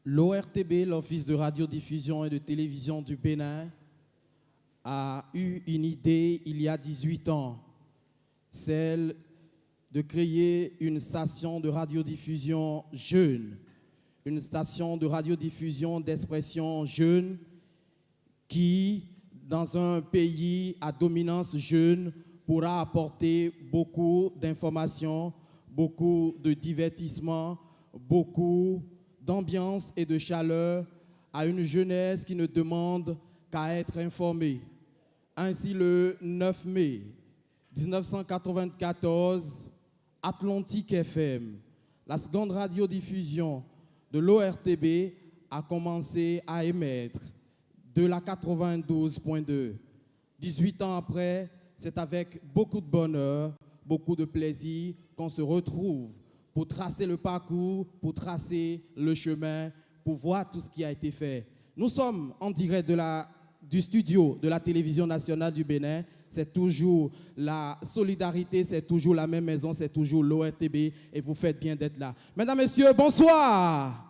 L'ORTB, l'Office de radiodiffusion et de télévision du Bénin, a eu une idée il y a 18 ans, celle de créer une station de radiodiffusion jeune, une station de radiodiffusion d'expression jeune qui, dans un pays à dominance jeune, pourra apporter beaucoup d'informations, beaucoup de divertissement, beaucoup d'ambiance et de chaleur à une jeunesse qui ne demande qu'à être informée. Ainsi, le 9 mai 1994, Atlantique FM, la seconde radiodiffusion de l'ORTB, a commencé à émettre de la 92.2. 18 ans après, c'est avec beaucoup de bonheur, beaucoup de plaisir qu'on se retrouve pour tracer le parcours, pour tracer le chemin, pour voir tout ce qui a été fait. Nous sommes en direct du studio de la télévision nationale du Bénin. C'est toujours la solidarité, c'est toujours la même maison, c'est toujours l'ORTB et vous faites bien d'être là. Mesdames, Messieurs, bonsoir.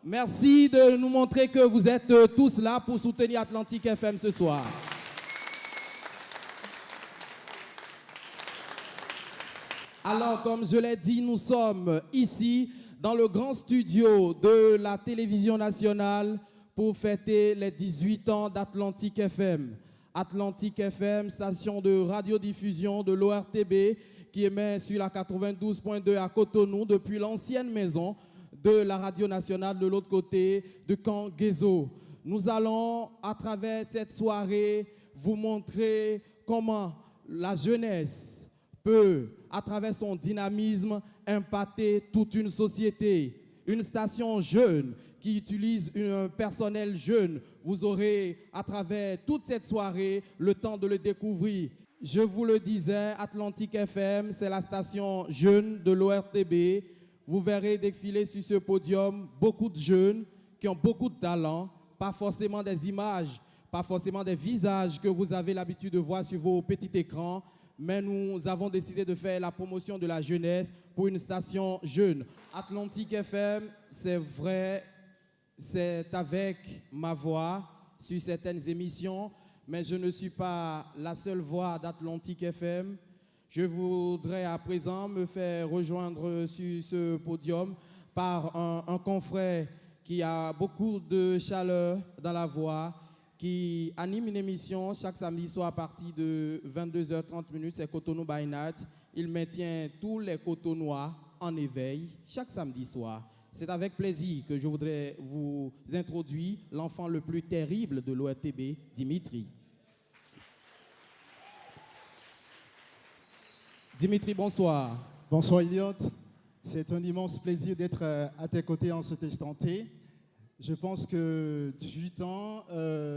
Merci de nous montrer que vous êtes tous là pour soutenir Atlantique FM ce soir. Alors, comme je l'ai dit, nous sommes ici dans le grand studio de la télévision nationale pour fêter les 18 ans d'Atlantique FM. Atlantique FM, station de radiodiffusion de l'ORTB qui émet sur la 92.2 à Cotonou depuis l'ancienne maison de la radio nationale de l'autre côté de Kangezo. Nous allons, à travers cette soirée, vous montrer comment la jeunesse peut, à travers son dynamisme, impacter toute une société. Une station jeune qui utilise un personnel jeune. Vous aurez, à travers toute cette soirée, le temps de le découvrir. Je vous le disais, Atlantique FM, c'est la station jeune de l'ORTB. Vous verrez défiler sur ce podium beaucoup de jeunes qui ont beaucoup de talent, pas forcément des images, pas forcément des visages que vous avez l'habitude de voir sur vos petits écrans, mais nous avons décidé de faire la promotion de la jeunesse pour une station jeune. Atlantique FM, c'est vrai, c'est avec ma voix sur certaines émissions, mais je ne suis pas la seule voix d'Atlantique FM. Je voudrais à présent me faire rejoindre sur ce podium par un confrère qui a beaucoup de chaleur dans la voix, qui anime une émission chaque samedi soir à partir de 22h30, c'est Cotonou by Night. Il maintient tous les Cotonois en éveil chaque samedi soir. C'est avec plaisir que je voudrais vous introduire l'enfant le plus terrible de l'ORTB, Dimitri. Dimitri, bonsoir. Bonsoir, Elliot. C'est un immense plaisir d'être à tes côtés en cet instant T. Je pense que 18 ans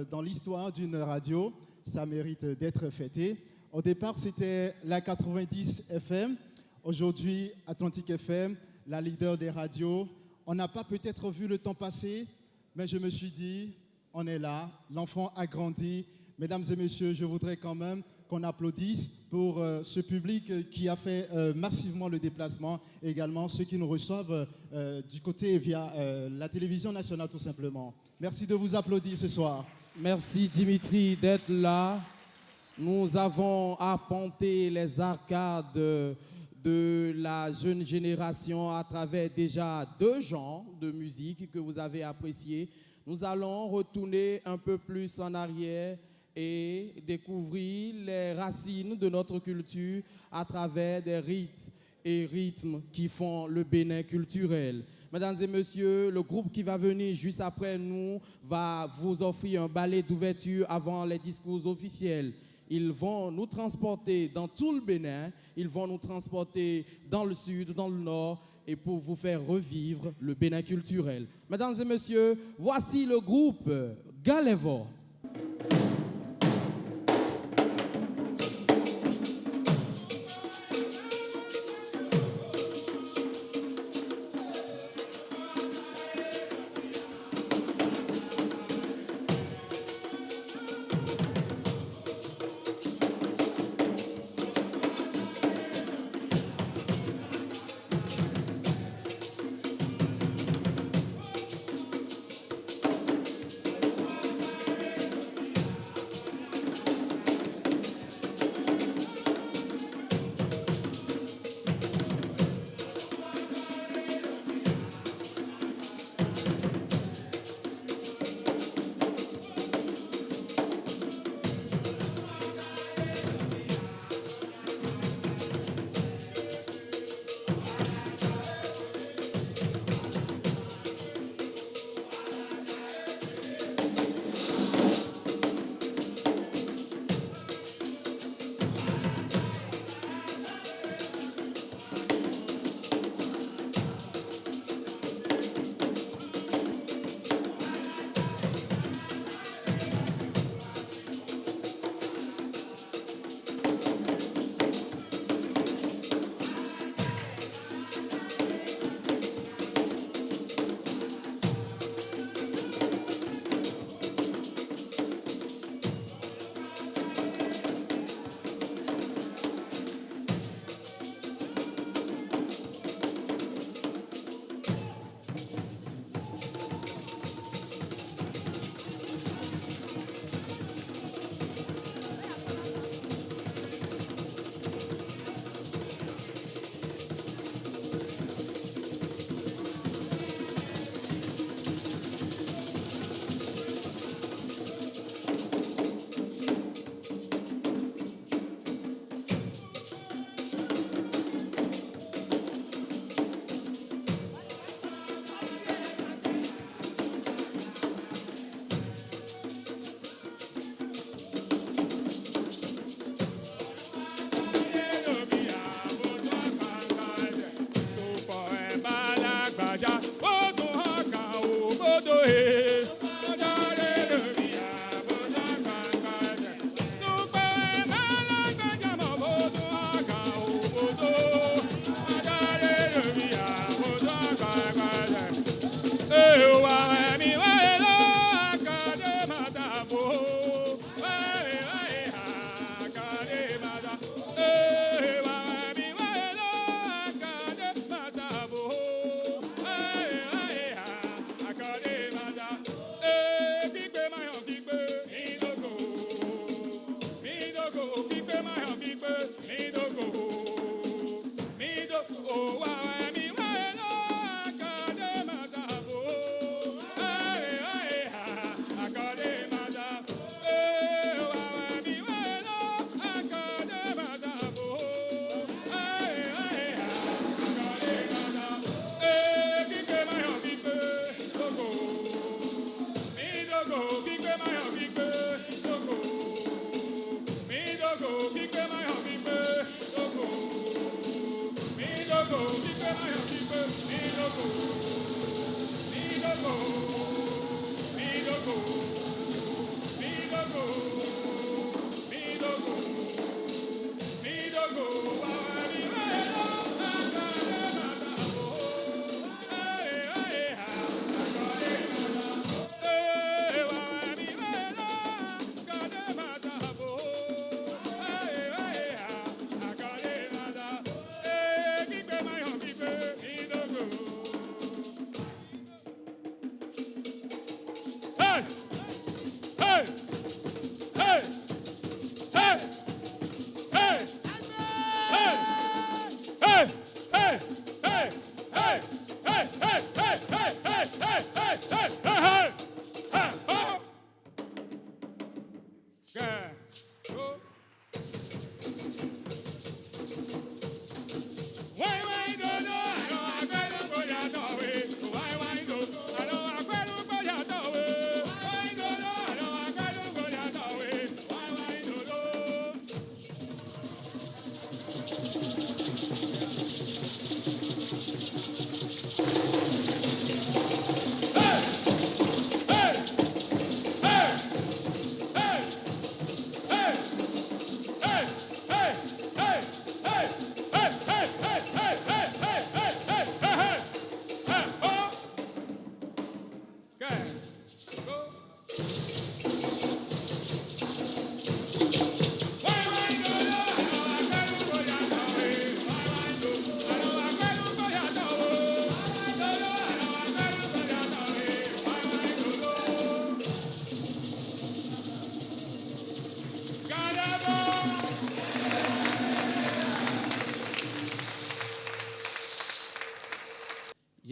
dans l'histoire d'une radio, ça mérite d'être fêté. Au départ, c'était la 90 FM. Aujourd'hui, Atlantique FM, la leader des radios. On n'a pas peut-être vu le temps passer, mais je me suis dit, on est là, l'enfant a grandi. Mesdames et messieurs, je voudrais quand même qu'on applaudisse pour ce public qui a fait massivement le déplacement et également ceux qui nous reçoivent du côté via la télévision nationale tout simplement. Merci de vous applaudir ce soir. Merci Dimitri d'être là. Nous avons arpenté les arcades de la jeune génération à travers déjà 2 genres de musique que vous avez appréciés. Nous allons retourner un peu plus en arrière et découvrir les racines de notre culture à travers des rites et rythmes qui font le Bénin culturel. Mesdames et messieurs, le groupe qui va venir juste après nous va vous offrir un ballet d'ouverture avant les discours officiels. Ils vont nous transporter dans tout le Bénin, ils vont nous transporter dans le sud, dans le nord, et pour vous faire revivre le Bénin culturel. Mesdames et messieurs, voici le groupe Galevo.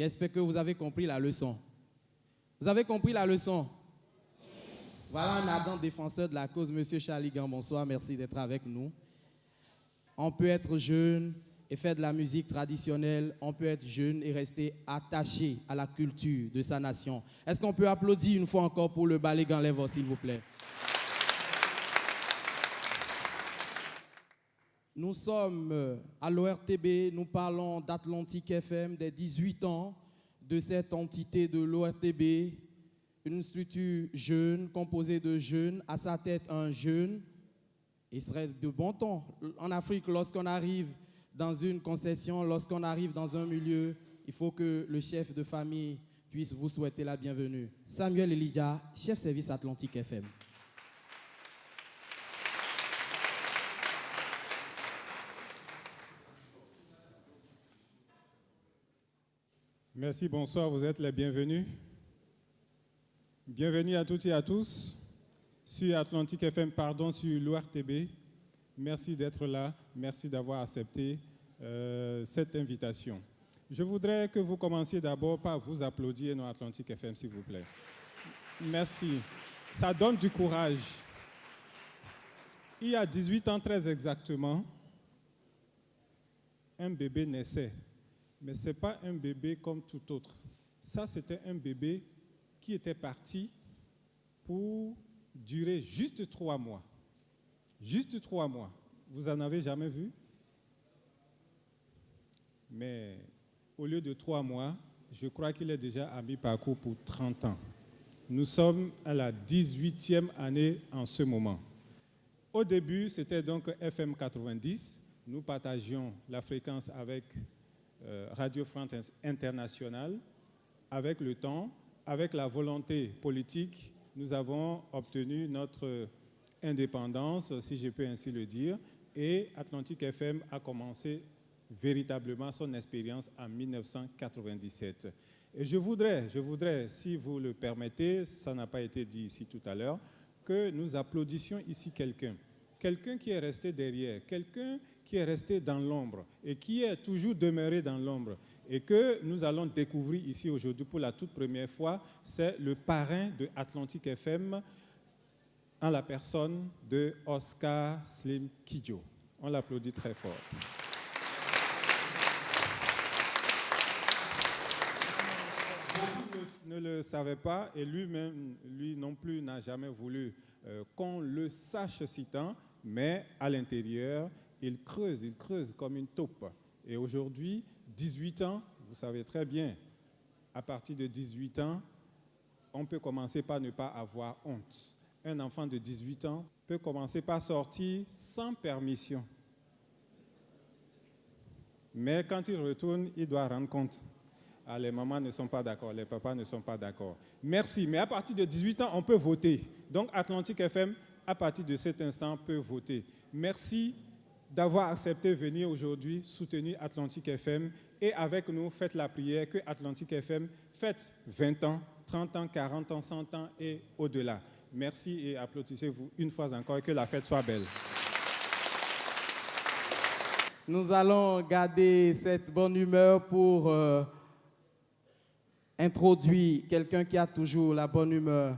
J'espère que vous avez compris la leçon. Vous avez compris la leçon? Voilà un ardent défenseur de la cause, Monsieur Chaligan. Bonsoir, merci d'être avec nous. On peut être jeune et faire de la musique traditionnelle. On peut être jeune et rester attaché à la culture de sa nation. Est-ce qu'on peut applaudir une fois encore pour le ballet Ganlevo, s'il vous plaît? Nous sommes à l'ORTB, nous parlons d'Atlantique FM, des 18 ans de cette entité de l'ORTB, une structure jeune, composée de jeunes, à sa tête un jeune. Il serait de bon ton en Afrique, lorsqu'on arrive dans une concession, lorsqu'on arrive dans un milieu, il faut que le chef de famille puisse vous souhaiter la bienvenue. Samuel Elijah, chef service Atlantique FM. Merci, bonsoir, vous êtes les bienvenus. Bienvenue à toutes et à tous sur Atlantique FM, sur l'ORTB. Merci d'être là, merci d'avoir accepté cette invitation. Je voudrais que vous commenciez d'abord par vous applaudir dans Atlantique FM, s'il vous plaît. Merci, ça donne du courage. Il y a 18 ans très exactement, un bébé naissait. Mais ce n'est pas un bébé comme tout autre. Ça, c'était un bébé qui était parti pour durer juste 3 mois. Juste 3 mois. Vous en avez jamais vu? Mais au lieu de 3 mois, je crois qu'il est déjà à mi-parcours pour 30 ans. Nous sommes à la 18e année en ce moment. Au début, c'était donc FM 90. Nous partagions la fréquence avec Radio France Internationale. Avec le temps, avec la volonté politique, nous avons obtenu notre indépendance, si je peux ainsi le dire, et Atlantique FM a commencé véritablement son expérience en 1997. Et je voudrais, si vous le permettez, ça n'a pas été dit ici tout à l'heure, que nous applaudissions ici quelqu'un qui est resté derrière, quelqu'un qui est resté dans l'ombre et qui est toujours demeuré dans l'ombre et que nous allons découvrir ici aujourd'hui pour la toute première fois, c'est le parrain de Atlantique FM en la personne de Oscar Slim Kidjo. On l'applaudit très fort. Beaucoup ne le savaient pas et lui-même, lui non plus, n'a jamais voulu qu'on le sache si tant, mais à l'intérieur, il creuse comme une taupe. Et aujourd'hui, 18 ans, vous savez très bien, à partir de 18 ans, on peut commencer par ne pas avoir honte. Un enfant de 18 ans peut commencer par sortir sans permission. Mais quand il retourne, il doit rendre compte. Ah, les mamans ne sont pas d'accord, les papas ne sont pas d'accord. Merci, mais à partir de 18 ans, on peut voter. Donc Atlantique FM, à partir de cet instant, peut voter. Merci d'avoir accepté de venir aujourd'hui soutenir Atlantique FM et avec nous, faites la prière que Atlantique FM fête 20 ans, 30 ans, 40 ans, 100 ans et au-delà. Merci et applaudissez-vous une fois encore et que la fête soit belle. Nous allons garder cette bonne humeur pour introduire quelqu'un qui a toujours la bonne humeur.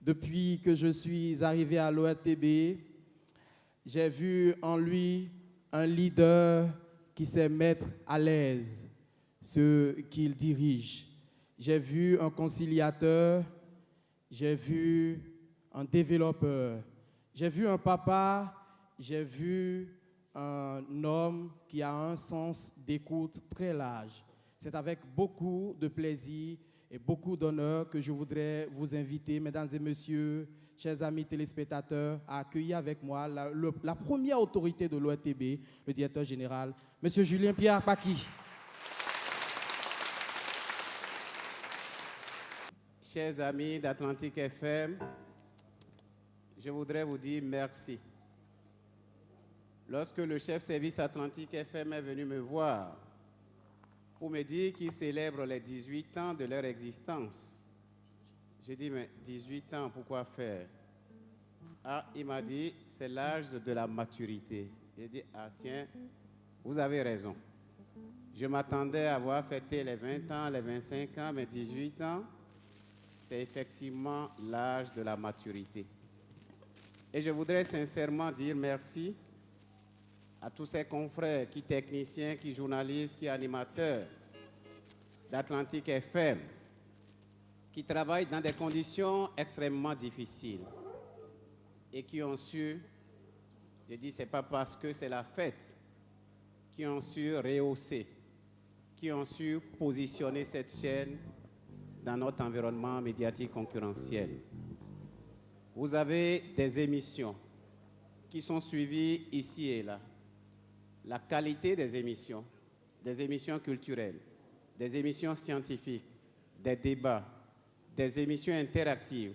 Depuis que je suis arrivé à l'ORTB, j'ai vu en lui un leader qui sait mettre à l'aise ceux qu'il dirige. J'ai vu un conciliateur, j'ai vu un développeur, j'ai vu un papa, j'ai vu un homme qui a un sens d'écoute très large. C'est avec beaucoup de plaisir et beaucoup d'honneur que je voudrais vous inviter, mesdames et messieurs, chers amis téléspectateurs, à accueillir avec moi la première autorité de l'ORTB, le directeur général, M. Julien Pierre Paki. Chers amis d'Atlantique FM, je voudrais vous dire merci. Lorsque le chef service Atlantique FM est venu me voir pour me dire qu'ils célèbrent les 18 ans de leur existence, j'ai dit, mais 18 ans, pourquoi faire? Ah, il m'a dit, c'est l'âge de la maturité. J'ai dit, ah tiens, vous avez raison. Je m'attendais à avoir fêté les 20 ans, les 25 ans, mais 18 ans, c'est effectivement l'âge de la maturité. Et je voudrais sincèrement dire merci à tous ces confrères, qui techniciens, qui journalistes, qui animateurs d'Atlantique FM, qui travaillent dans des conditions extrêmement difficiles et qui ont su, je dis c'est pas parce que c'est la fête, qui ont su rehausser, qui ont su positionner cette chaîne dans notre environnement médiatique concurrentiel. Vous avez des émissions qui sont suivies ici et là. La qualité des émissions culturelles, des émissions scientifiques, des débats, des émissions interactives.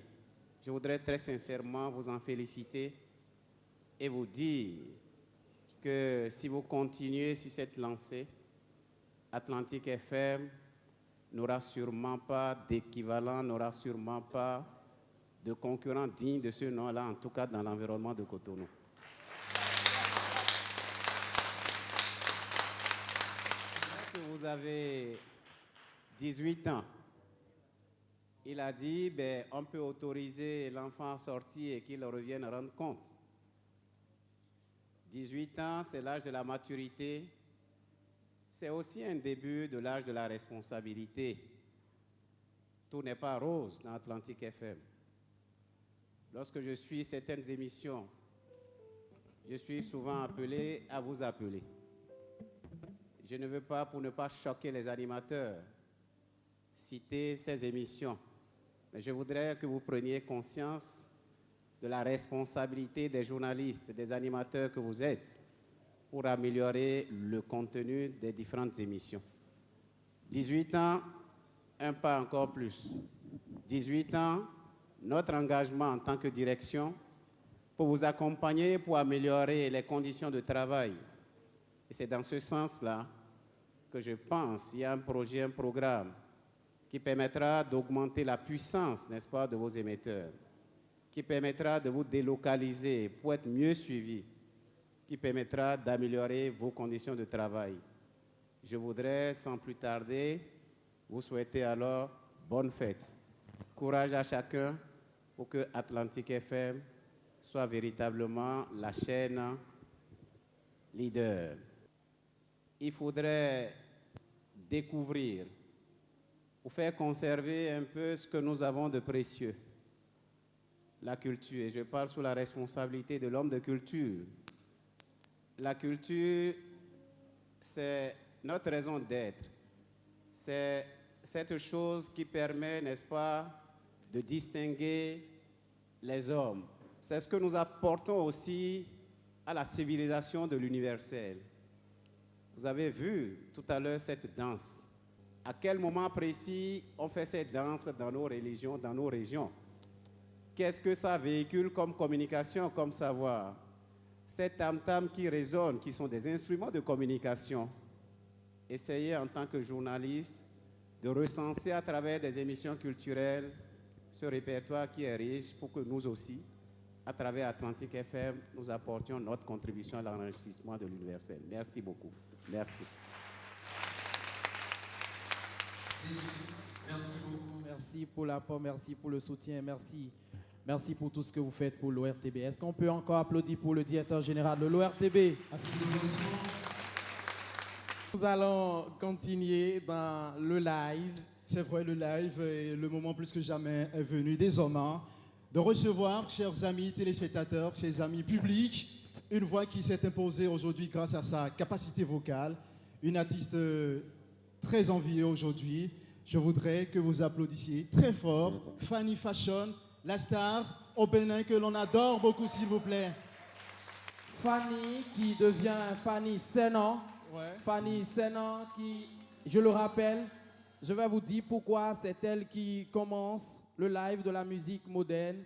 Je voudrais très sincèrement vous en féliciter et vous dire que si vous continuez sur cette lancée, Atlantique FM n'aura sûrement pas d'équivalent, n'aura sûrement pas de concurrent digne de ce nom-là, en tout cas dans l'environnement de Cotonou. Vous avez 18 ans. Il a dit, ben, on peut autoriser l'enfant à sortir et qu'il revienne rendre compte. 18 ans, c'est l'âge de la maturité. C'est aussi un début de l'âge de la responsabilité. Tout n'est pas rose dans Atlantique FM. Lorsque je suis certaines émissions, je suis souvent appelé à vous appeler. Je ne veux pas, pour ne pas choquer les animateurs, citer ces émissions, mais je voudrais que vous preniez conscience de la responsabilité des journalistes, des animateurs que vous êtes pour améliorer le contenu des différentes émissions. 18 ans, un pas encore plus. 18 ans, notre engagement en tant que direction pour vous accompagner, pour améliorer les conditions de travail. Et c'est dans ce sens-là que je pense qu'il y a un projet, un programme qui permettra d'augmenter la puissance, n'est-ce pas, de vos émetteurs, qui permettra de vous délocaliser pour être mieux suivis, qui permettra d'améliorer vos conditions de travail. Je voudrais, sans plus tarder, vous souhaiter alors bonne fête. Courage à chacun pour que Atlantique FM soit véritablement la chaîne leader. Il faudrait découvrir ou faire conserver un peu ce que nous avons de précieux. La culture, et je parle sous la responsabilité de l'homme de culture. La culture, c'est notre raison d'être. C'est cette chose qui permet, n'est-ce pas, de distinguer les hommes. C'est ce que nous apportons aussi à la civilisation de l'universel. Vous avez vu tout à l'heure cette danse. À quel moment précis on fait cette danse dans nos religions, dans nos régions? Qu'est-ce que ça véhicule comme communication, comme savoir? Ces tam-tams qui résonnent, qui sont des instruments de communication. Essayez en tant que journaliste de recenser à travers des émissions culturelles ce répertoire qui est riche pour que nous aussi, à travers Atlantique FM, nous apportions notre contribution à l'enrichissement de l'universel. Merci beaucoup. Merci. Merci beaucoup. Merci pour l'apport, merci pour le soutien, merci. Merci pour tout ce que vous faites pour l'ORTB. Est-ce qu'on peut encore applaudir pour le directeur général de l'ORTB? Nous allons continuer dans le live. C'est vrai, le live est le moment plus que jamais est venu désormais de recevoir, chers amis téléspectateurs, chers amis publics, une voix qui s'est imposée aujourd'hui grâce à sa capacité vocale, une artiste très enviée aujourd'hui. Je voudrais que vous applaudissiez très fort Fanny Fashion, la star au Bénin que l'on adore beaucoup, s'il vous plaît. Fanny qui devient Fanny Senan. Ouais. Fanny Senan qui, je le rappelle, je vais vous dire pourquoi c'est elle qui commence le live de la musique moderne.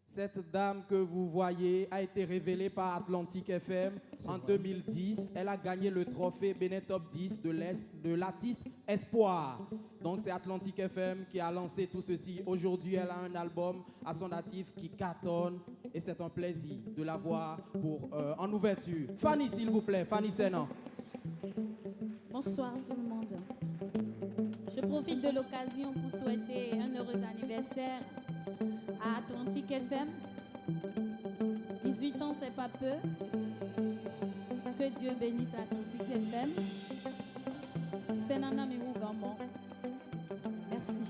Cette dame que vous voyez a été révélée par Atlantique FM en 2010. Elle a gagné le trophée Bénin Top 10 de l'artiste Espoir. Donc c'est Atlantique FM qui a lancé tout ceci. Aujourd'hui, elle a un album à son actif qui cartonne et c'est un plaisir de la voir en ouverture. Fanny, s'il vous plaît, Fanny Senan. Bonsoir tout le monde. Je profite de l'occasion pour souhaiter un heureux anniversaire à Atlantique FM. 18 ans, c'est pas peu. Que Dieu bénisse Atlantique FM. C'est Nana Mimou Gamon. Merci.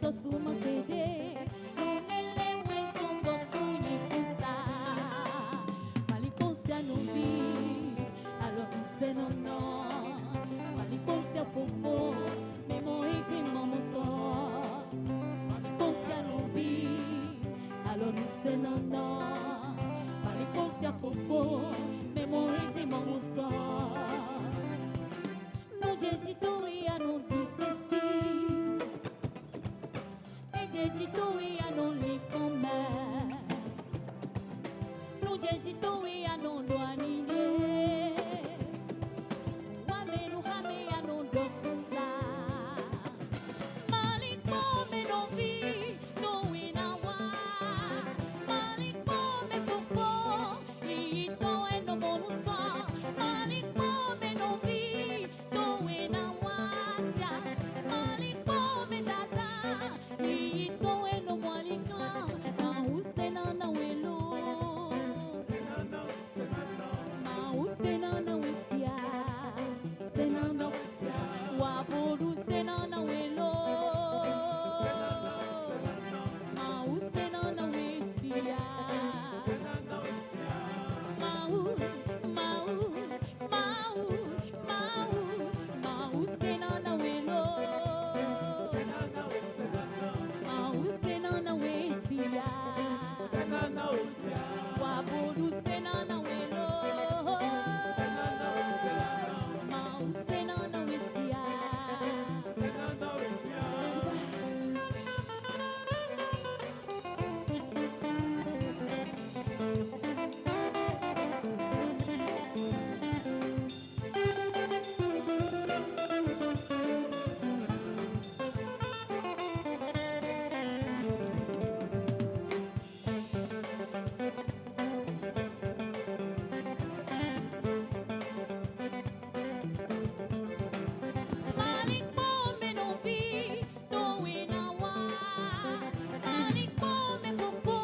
sou suma CD. Non ele we son boku ni kusa. Malikonsia no vi, alors c'est non non. Malikonsia fofo, mais mon igri maman so. Malikonsia no vi, alors c'est non non. Malikonsia fofo, mais mon igri maman so. No jeji to ia no difesi. E jeji to ia no likome. No jeji to ia no doanine. Wame no hame ia no dokusa. Maliko me no vi no inawa. Maliko me fofo ito e no monusa. Maliko me no vi no inawa. Maliko me dada ito e no moalikla. Na usena na welo. Ma usena na wisia. Sena na wisia. Wabodu sena na welo. Ma usena na wisia. Mau, mau, mau, mau, mau sena na welo. Mau sena na wisia. Wabodu sena na welo. Mau sena na wisia. Maliko me no vi no inawa. Maliko me fofo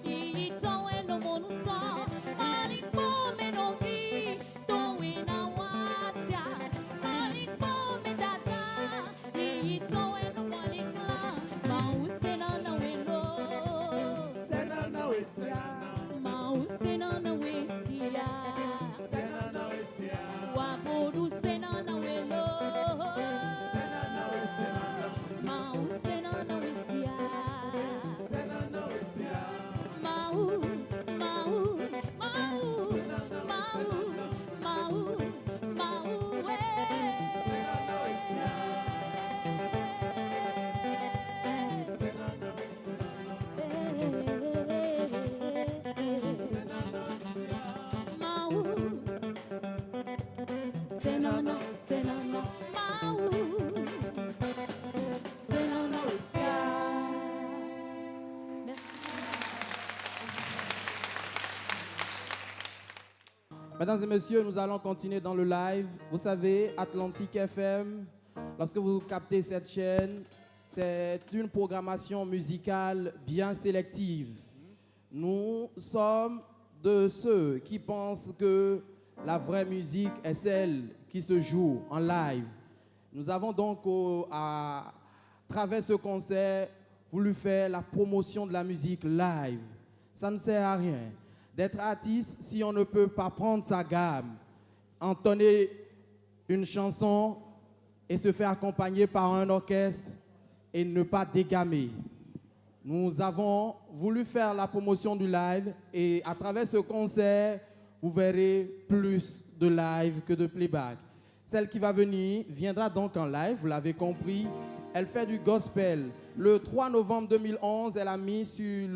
ito e no monusa. Maliko me no vi no inawa. Maliko me dada ito e no moalikla. Mausena na welo. Mausena na wisia. Wabodu sena na welo. Mausena na wisia. Mau, mau, mau, mau, mau, mau, mau. Senana, senana, mau. Senana, merci. Mesdames et messieurs, nous allons continuer dans le live. Vous savez, Atlantique FM, lorsque vous captez cette chaîne, c'est une programmation musicale bien sélective. Nous sommes de ceux qui pensent que la vraie musique est celle qui se joue en live. Nous avons donc, à travers ce concert, voulu faire la promotion de la musique live. Ça ne sert à rien d'être artiste si on ne peut pas prendre sa gamme, entonner une chanson et se faire accompagner par un orchestre et ne pas dégamer. Nous avons voulu faire la promotion du live et à travers ce concert, vous verrez plus de live que de playback. Celle qui va venir viendra donc en live, vous l'avez compris. Elle fait du gospel. Le 3 novembre 2011, elle a mis sur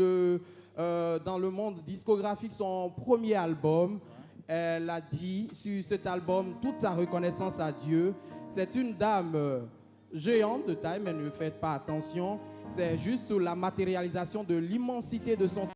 dans le monde discographique son premier album. Elle a dit sur cet album toute sa reconnaissance à Dieu. C'est une dame géante de taille, mais ne faites pas attention. C'est juste la matérialisation de l'immensité de son